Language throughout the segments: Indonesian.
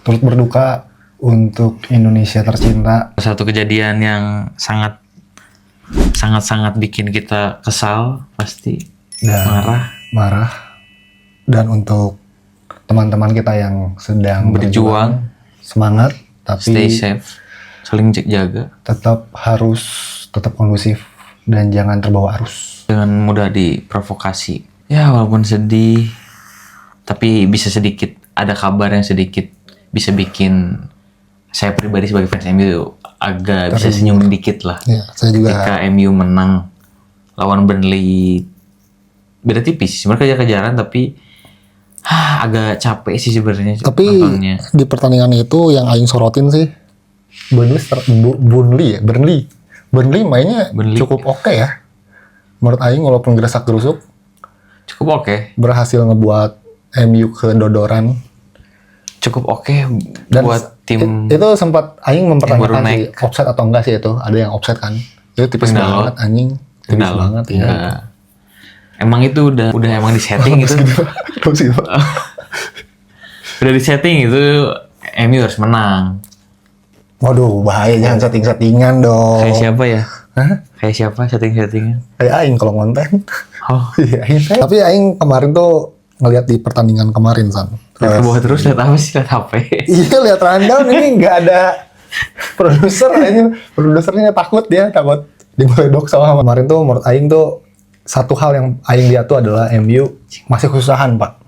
turut berduka untuk Indonesia tercinta. Satu kejadian yang sangat bikin kita kesal pasti, Dan marah. Dan untuk teman-teman kita yang sedang berjuang, semangat, tapi stay safe, saling jaga, tetap kondusif dan jangan terbawa arus. jangan mudah diprovokasi. Ya walaupun sedih, tapi bisa sedikit ada kabar yang sedikit bisa bikin saya pribadi sebagai fans MU agak bisa senyum dikit lah. Ya, saya juga. Ketika MU menang lawan Burnley, beda tipis. Mereka kejar-kejaran tapi agak capek sih sebenarnya. Tapi nontonnya. di pertandingan itu yang aing sorotin sih Burnley mainnya cukup oke ya. Menurut aing walaupun gerusak-gerusuk Cukup oke. berhasil ngebuat MU kedodoran. Cukup oke Dan buat tim. itu sempat aing mempertanyakan baru sih offside atau enggak sih itu. Ada yang offside kan. Itu tipis Enggak banget anjing. Tipis banget ya. Enggak. Emang itu udah emang di setting itu. Udah di setting itu MU harus menang. Waduh, bahaya, jangan setting-settingan dong. Kayak siapa ya? Hah? Kayak siapa setting-settingnya? Kayak aing kalau konten. Oh, Iya, tapi aing kemarin tuh ngelihat di pertandingan kemarin, San. ke bawah terus lihat apa sih? Lihat HP. Iya, lihat rundown ini nggak ada produsernya takut dimeledok sama kemarin tuh. Menurut aing tuh satu hal yang aing lihat tuh adalah MU masih kesusahan, Pak.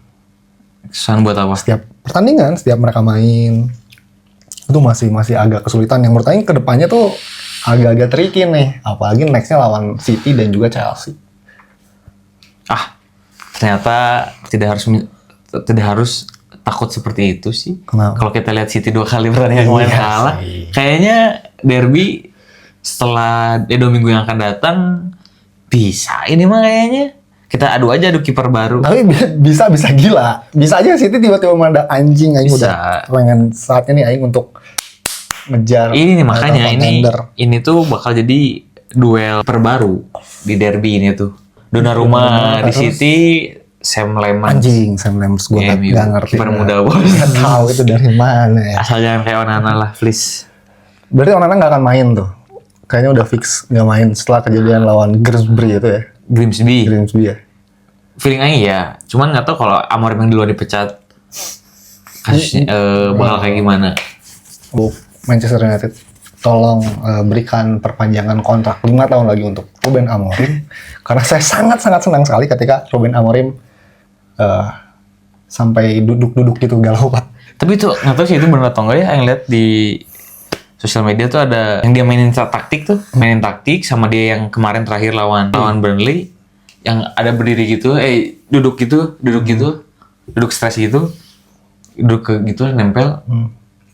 Kesusahan buat apa? Setiap pertandingan, setiap mereka main itu masih agak kesulitan. Yang menurut aing kedepannya tuh agak-agak tricky nih, apalagi nextnya lawan City dan juga Chelsea. Ternyata tidak harus takut seperti itu sih. Kenapa? Kalau kita lihat City 2 kali pertandingan kemarin Iya kalah, sih. kayaknya derby setelah 2 minggu yang akan datang bisa ini mah kayaknya. Kita adu kiper baru. Tapi bisa gila. Bisa aja City tiba-tiba mandang anjing aing Bisa. udah pengen saatnya nih aing untuk ngejar. Ini nih makanya contender. ini tuh bakal jadi duel terbaru di derby ini tuh. Donnarumma di Terus? City, Sam Lemans. Anjing, Sam Lemans gue MU. nggak ngerti. Kiper muda bos. Nggak tahu itu dari mana ya. Asal jangan kayak Onana lah, please. Berarti Onana nggak akan main tuh. Kayaknya udah fix nggak main setelah kejadian lawan Grimsby itu ya. Grimsby. Ya. Feeling aja ya. Cuman nggak tahu kalau Amorim yang duluan dipecat kasusnya bakal kayak gimana. Manchester United tolong berikan perpanjangan kontrak 5 tahun lagi untuk Ruben Amorim. Karena saya sangat senang sekali ketika Ruben Amorim sampai duduk gitu galau, Pak. Tapi itu nggak tahu sih itu benar atau enggak ya. Yang lihat di sosial media tuh ada yang dia mainin taktik sama dia yang kemarin terakhir lawan Burnley yang ada berdiri gitu, duduk stres gitu, nempel.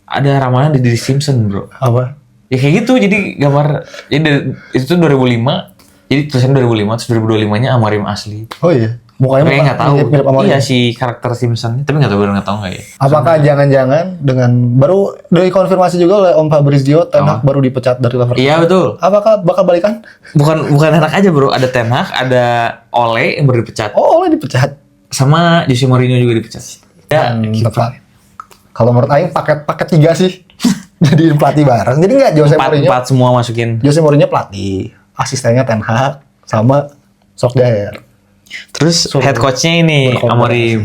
Ada ramalan di Simpson, bro. Apa? Ya kayak gitu, jadi gambar, itu tuh 2005, jadi tulisan 2005, terus 2025-nya Amorim asli. Oh iya? Mukanya Tapi nggak tahu. mirip Amorim. Iya si karakter Simpson, tapi nggak tahu nggak ya. Apakah jangan-jangan dengan baru dikonfirmasi juga oleh Om Fabrizio, Ten Hag baru dipecat dari Liverpool? Iya betul. Apakah bakal balikan? Bukan enak aja bro, ada Ten Hag, ada Ole yang baru dipecat, Oh, oleh dipecat. sama Jose Mourinho juga dipecat. Ya, Tepat. Kalau menurut Aing paket 3 sih. Jadi pelatih bareng. Jadi nggak empat semua masukin. Jose Mourinho pelatih, asistennya Ten Hag sama Solskjaer. Terus head coachnya ini Berkomunikasi. Amorim.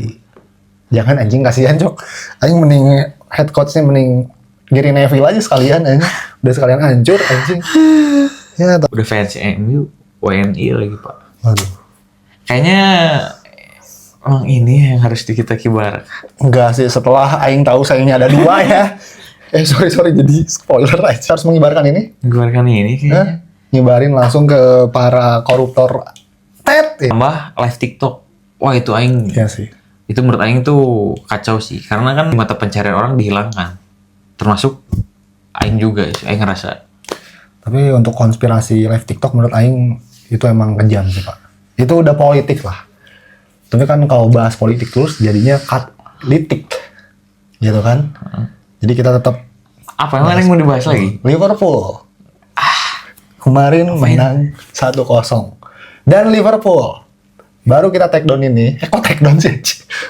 Jangan anjing, kasihan Cok. Aing mending head coachnya mending Gary Neville aja sekalian anjing. Udah sekalian hancur anjing. Ya, Udah fans MU, WNI lagi pak. waduh. Kayaknya emang ini yang harus kita kibar. Enggak sih, setelah Aing tahu sayangnya ada 2 ya. Sorry jadi spoiler aja. Harus mengibarkan ini. Mengeluarkan ini kayaknya. Hah? Nyebarin langsung ke para koruptor Tet. Ya. Tambah live TikTok. Wah itu Aing. Iya sih. Itu menurut Aing tuh kacau sih. Karena kan mata pencarian orang dihilangkan. Termasuk Aing juga sih. Aing ngerasa. Tapi untuk konspirasi live TikTok menurut Aing itu emang kejam sih Pak. Itu udah politik lah. Tapi kan kalau bahas politik terus jadinya katlitik. Gitu kan. Jadi kita tetap Apa yang mau dibahas lagi? Liverpool. Kemarin menang 1-0. Dan Liverpool. Baru kita take down ini. Kok take down sih?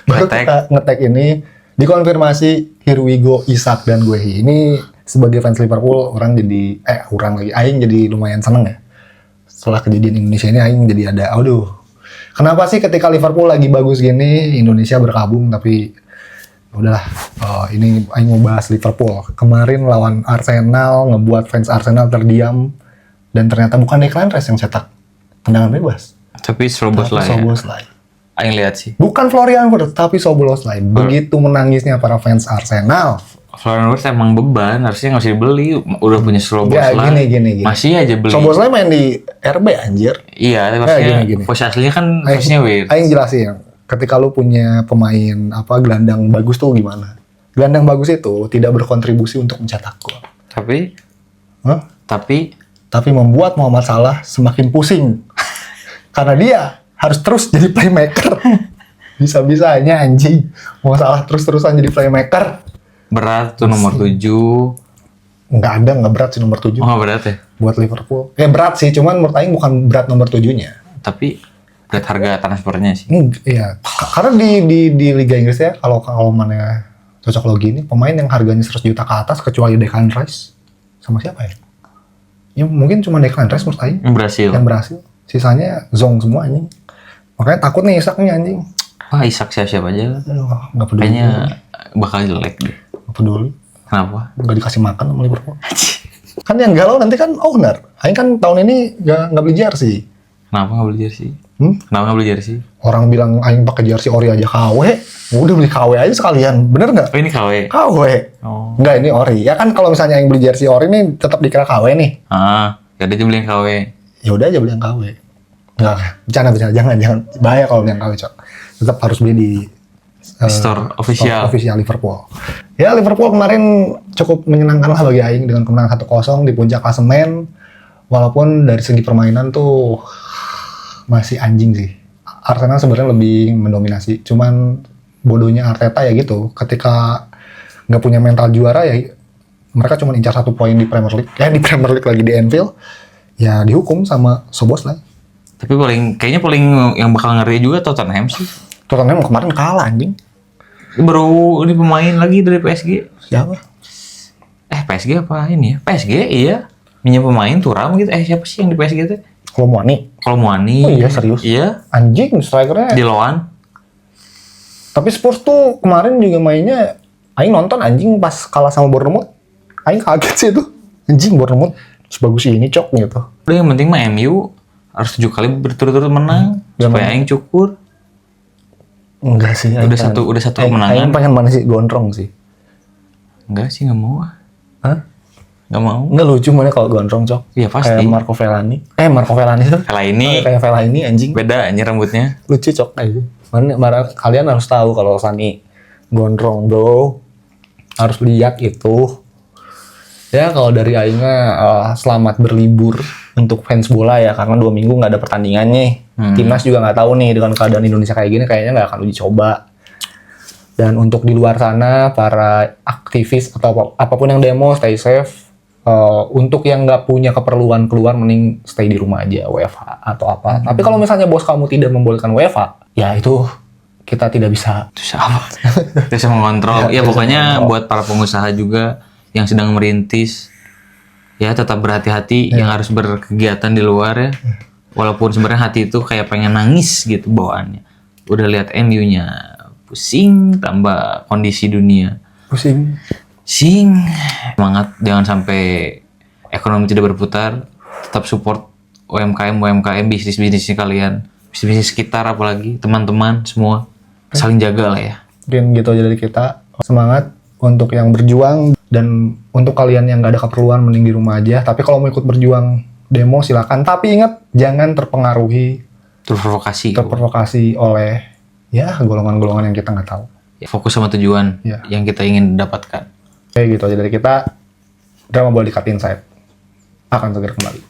Baru Nge-tag. kita nge-tag ini Dikonfirmasi, here we go, Isak dan Guehi. Ini sebagai fans Liverpool, Aing jadi lumayan seneng ya. Setelah kejadian Indonesia ini, Aing jadi ada, aduh. Kenapa sih ketika Liverpool lagi bagus gini, Indonesia berkabung, tapi udahlah. Ini Aing mau bahas Liverpool. Kemarin lawan Arsenal, ngebuat fans Arsenal terdiam, dan ternyata bukan Declan Rice yang cetak tendangan bebas. Tapi Szoboszlai. Aing lihat sih. Bukan Florian Wirtz, tapi Szoboszlai. Begitu menangisnya para fans Arsenal. Florian Wirtz emang beban, harusnya nggak usah dibeli. Udah punya Szoboszlai. Ya, gini. Masih aja beli. Szoboszlai main di RB anjir. Iya, maksudnya posisi aslinya kan posisinya Wirtz. Aing jelasin. Ketika lu punya pemain gelandang bagus tuh gimana? Gelandang bagus itu tidak berkontribusi untuk mencetak gol. Tapi membuat Muhammad Salah semakin pusing. Karena dia harus terus jadi playmaker. Bisa-bisanya anjing. Muhammad Salah terus-terusan jadi playmaker. Berat tuh nomor 7. Nggak berat sih nomor 7. Oh, nggak berat ya? Buat Liverpool. Berat sih, cuman menurut Aing bukan berat nomor 7-nya. Tapi berat harga transfernya sih. Iya, karena di Liga Inggris ya, kalau mana cocok logi ini, pemain yang harganya 100 juta ke atas, kecuali Declan Rice. Sama siapa ya? Ya mungkin cuma Declan Rice menurut Aing. Yang berhasil. Sisanya zong semua anjing. Makanya takut nih Isak nih anjing. Isak siapa aja. Aduh, nggak peduli. Kayaknya bakal jelek deh. Nggak peduli. Kenapa? Nggak dikasih makan sama Liverpool. Kan yang galau nanti kan owner. Aing kan tahun ini nggak beli jersey. Kenapa nggak beli jersey? Kenapa nggak beli jersey? Orang bilang Aing pakai jersey ori aja KW. Udah beli KW aja sekalian. Bener nggak? Oh, ini KW? KW. Oh. Nggak, ini ori. Ya kan kalau misalnya Aing beli jersey ori nih tetap dikira KW nih. Ya udah aja beli yang KW. Ya udah aja beli yang KW. Nggak, bercanda. Jangan. Bahaya kalau beli yang KW, Cok. Tetap harus beli di store official Liverpool. Ya, Liverpool kemarin cukup menyenangkan lah bagi Aing dengan kemenangan 1-0 di puncak klasemen. Walaupun dari segi permainan tuh masih anjing sih. Arsenal sebenarnya lebih mendominasi. Cuman bodohnya Arteta ya gitu. Ketika nggak punya mental juara ya mereka cuma incar 1 poin di Premier League. Di Premier League lagi di Anfield. Ya dihukum sama Szoboszlai. Tapi kayaknya paling yang bakal ngeri juga Tottenham sih. Tottenham kemarin kalah anjing. Baru ini pemain lagi dari PSG. Siapa? PSG apa ini ya? PSG iya. Minyak pemain Thuram gitu. Siapa sih yang di PSG itu? Kolomwani. Oh iya serius? Iya. Anjing strikernya. Di lawan. Tapi Spurs tuh kemarin juga mainnya. Aing nonton anjing pas kalah sama Bournemouth. Aing kaget sih itu. Anjing Bournemouth sebagus ini cok gitu. Udah yang penting mah MU harus 7 kali berturut-turut menang supaya Aing cukur. Enggak sih. Udah satu kemenangan. Aing pengen mana sih gondrong sih. Enggak sih, nggak mau. Hah? Nggak mau. Nggak lucu mana kalau gondrong cok. Iya pasti. Kayak Marco Verratti. Marco Verratti tuh. Kayak Fellaini anjing. Beda anjir rambutnya. Lucu cok aja. Mana kalian harus tahu kalau Sani gondrong bro. Harus lihat itu. Ya kalau dari Aingnya selamat berlibur untuk fans bola ya karena 2 minggu nggak ada pertandingannya. Timnas juga nggak tahu nih dengan keadaan Indonesia kayak gini kayaknya nggak akan uji coba. Dan untuk di luar sana para aktivis atau apapun yang demo stay safe. Untuk yang nggak punya keperluan keluar mending stay di rumah aja WFH atau apa. Tapi kalau misalnya bos kamu tidak membolehkan WFH, ya itu kita tidak bisa. Tidak bisa mengontrol. Ya pokoknya buat para pengusaha juga yang sedang merintis ya tetap berhati-hati yang harus berkegiatan di luar ya. Walaupun sebenarnya hati itu kayak pengen nangis gitu bawaannya. Udah lihat MU-nya pusing tambah kondisi dunia. Pusing. Semangat jangan sampai ekonomi tidak berputar. Tetap support UMKM bisnis-bisnisnya kalian. Bisnis sekitar apalagi teman-teman semua saling jaga lah ya. Mungkin gitu aja dari kita. Semangat untuk yang berjuang dan untuk kalian yang gak ada keperluan mending di rumah aja. Tapi kalau mau ikut berjuang demo silakan. Tapi ingat jangan terprovokasi oleh ya golongan-golongan yang kita nggak tahu. Ya, fokus sama tujuan yang kita ingin dapatkan. Oke gitu aja dari kita. Drama Bola di Cut Inside akan segera kembali.